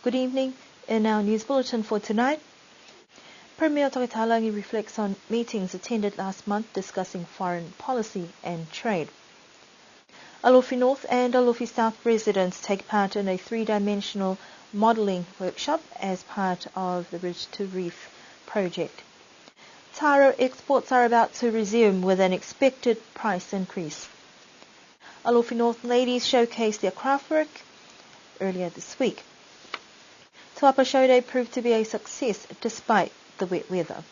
Good evening. In our news bulletin for tonight, Premier Tokitalangi reflects on meetings attended last month discussing foreign policy and trade. Alofi North and Alofi South residents take part in a three-dimensional modelling workshop as part of the Ridge to Reef project. Taro exports are about to resume with an expected price increase. Alofi North ladies showcased their craftwork earlier this week. Tuapa Show Day proved to be a success despite the wet weather.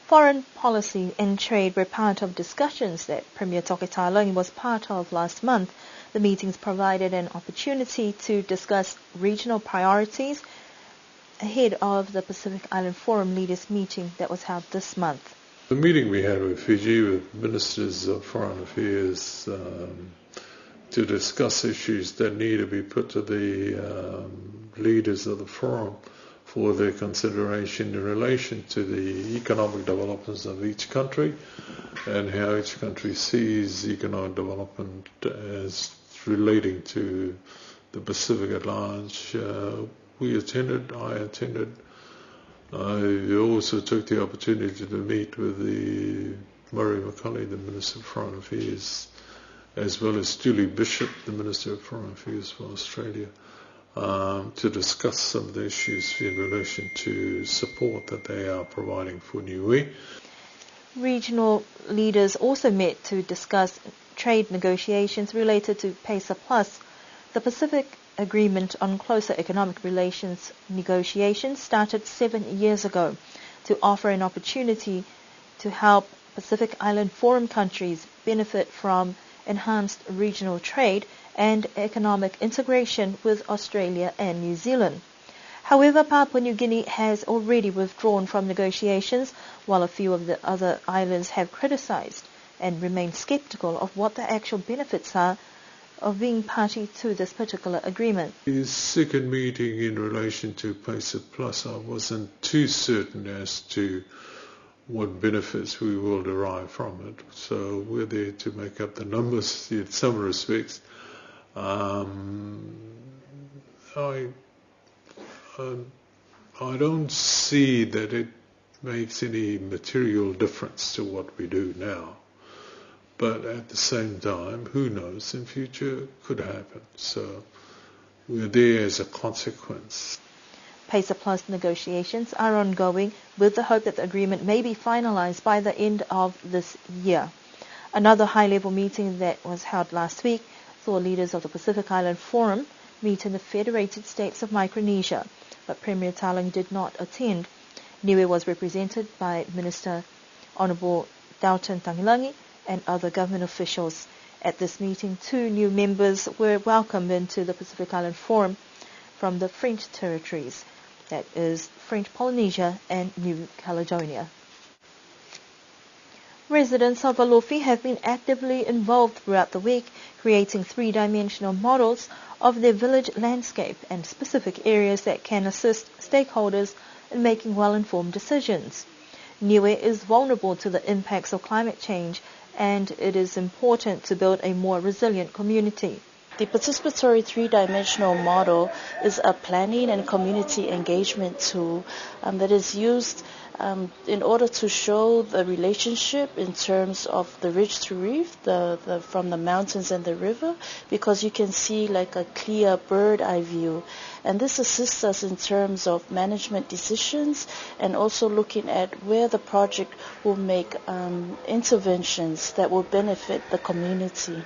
Foreign policy and trade were part of discussions that Premier Tokitalangi was part of last month. The meetings provided an opportunity to discuss regional priorities ahead of the Pacific Island Forum Leaders meeting that was held this month. The meeting we had with Fiji, with Ministers of Foreign Affairs, to discuss issues that need to be put to the leaders of the forum for their consideration in relation to the economic developments of each country and how each country sees economic development as relating to the Pacific at large. I attended. I also took the opportunity to meet with the Murray McCully, the Minister of Foreign Affairs, as well as Julie Bishop, the Minister of Foreign Affairs for Australia, to discuss some of the issues in relation to support that they are providing for Niue. Regional leaders also met to discuss trade negotiations related to PESA Plus. The Pacific Agreement on Closer Economic Relations negotiations started 7 years ago to offer an opportunity to help Pacific Island Forum countries benefit from enhanced regional trade and economic integration with Australia and New Zealand. However, Papua New Guinea has already withdrawn from negotiations, while a few of the other islands have criticized and remain skeptical of what the actual benefits are of being party to this particular agreement. The second meeting in relation to PESA Plus, I wasn't too certain as to what benefits we will derive from it. So we're there to make up the numbers in some respects. I don't see that it makes any material difference to what we do now. But at the same time, who knows, in future could happen. So we're there as a consequence. PESA Plus negotiations are ongoing with the hope that the agreement may be finalized by the end of this year. Another high-level meeting that was held last week saw leaders of the Pacific Island Forum meet in the Federated States of Micronesia, but Premier Talang did not attend. Niue was represented by Minister Honourable Dalton Tangilangi and other government officials. At this meeting, 2 new members were welcomed into the Pacific Island Forum from the French territories, that is French Polynesia and New Caledonia. Residents of Alofi have been actively involved throughout the week, creating three-dimensional models of their village landscape and specific areas that can assist stakeholders in making well-informed decisions. Niue is vulnerable to the impacts of climate change, and it is important to build a more resilient community. The participatory three-dimensional model is a planning and community engagement tool that is used in order to show the relationship in terms of the ridge to reef, from the mountains and the river, because you can see like a clear bird eye view. And this assists us in terms of management decisions and also looking at where the project will make interventions that will benefit the community.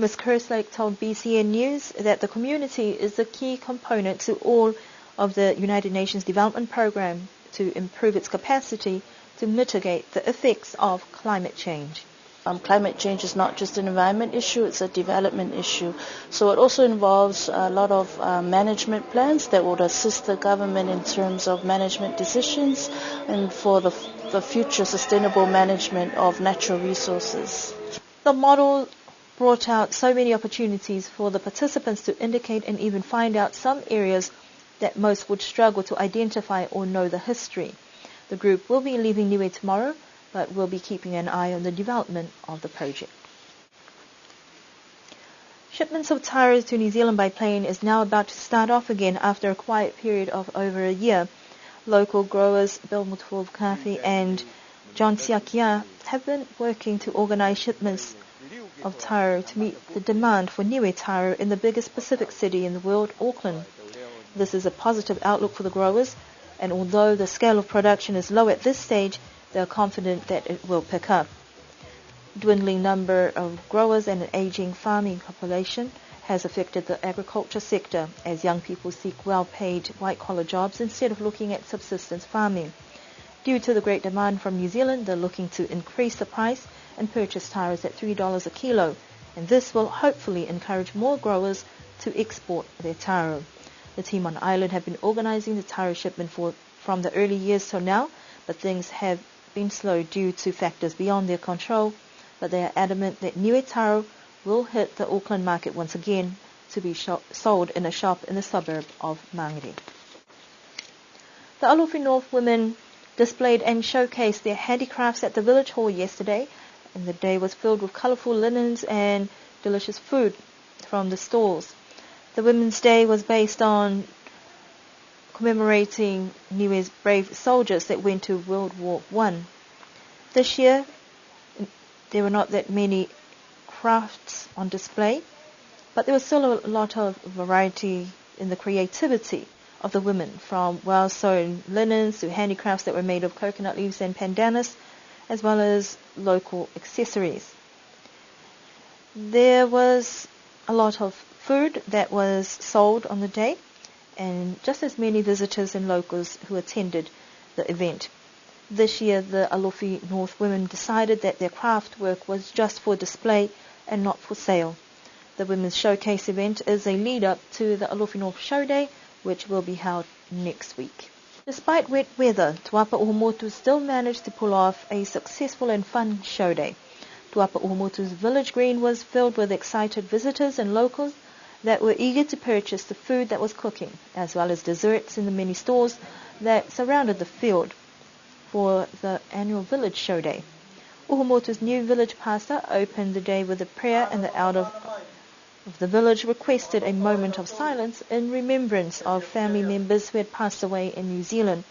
Ms. Kerslake told BCN News that the community is a key component to all of the United Nations Development Programme to improve its capacity to mitigate the effects of climate change. Climate change is not just an environment issue, it's a development issue. So it also involves a lot of management plans that would assist the government in terms of management decisions and for the future sustainable management of natural resources. The model brought out so many opportunities for the participants to indicate and even find out some areas that most would struggle to identify or know the history. The group will be leaving Niue tomorrow, but will be keeping an eye on the development of the project. Shipments of taro to New Zealand by plane is now about to start off again after a quiet period of over a year. Local growers Bill Mutfulkafi and John Siakia have been working to organize shipments of taro to meet the demand for niue taro in the biggest Pacific city in the world, Auckland. This is a positive outlook for the growers, and although the scale of production is low at this stage, they are confident that it will pick up. Dwindling number of growers and an aging farming population has affected the agriculture sector as young people seek well-paid white-collar jobs instead of looking at subsistence farming. Due to the great demand from New Zealand, they're looking to increase the price and purchase taros at $3 a kilo, and this will hopefully encourage more growers to export their taro. The team on the island have been organizing the taro shipment from the early years till now, but things have been slow due to factors beyond their control. But they are adamant that niue taro will hit the Auckland market once again to be sold in a shop in the suburb of Mangere. The Alofi North women displayed and showcased their handicrafts at the village hall yesterday, and the day was filled with colourful linens and delicious food from the stalls. The Women's Day was based on commemorating Niue's brave soldiers that went to World War I. This year, there were not that many crafts on display, but there was still a lot of variety in the creativity of the women, from well-sewn linens to handicrafts that were made of coconut leaves and pandanus, as well as local accessories. There was a lot of food that was sold on the day, and just as many visitors and locals who attended the event. This year, the Alofi North women decided that their craft work was just for display and not for sale. The Women's Showcase event is a lead-up to the Alofi North Show Day, which will be held next week. Despite wet weather, Tuapa Uhumotu still managed to pull off a successful and fun show day. Tuapa Uhumotu's village green was filled with excited visitors and locals that were eager to purchase the food that was cooking, as well as desserts in the many stores that surrounded the field for the annual village show day. Uhumotu's new village pastor opened the day with a prayer, and the elder of the village requested a moment of silence in remembrance of family members who had passed away in New Zealand.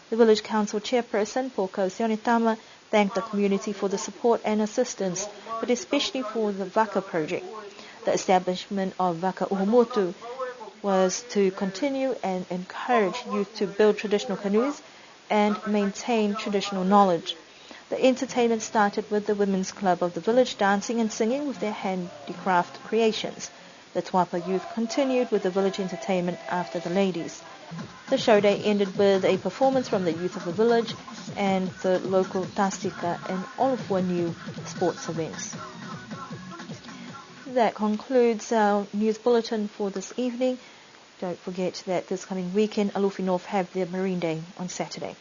The village council chairperson, Poko Sionetama, thanked the community for the support and assistance, but especially for the Vaka project. The establishment of Vaka Uhumotu was to continue and encourage youth to build traditional canoes and maintain traditional knowledge. The entertainment started with the Women's Club of the village dancing and singing with their handicraft creations. The Tuapa youth continued with the village entertainment after the ladies. The show day ended with a performance from the youth of the village and the local tastika and all of our new sports events. That concludes our news bulletin for this evening. Don't forget that this coming weekend, Alofi North have their Marine Day on Saturday.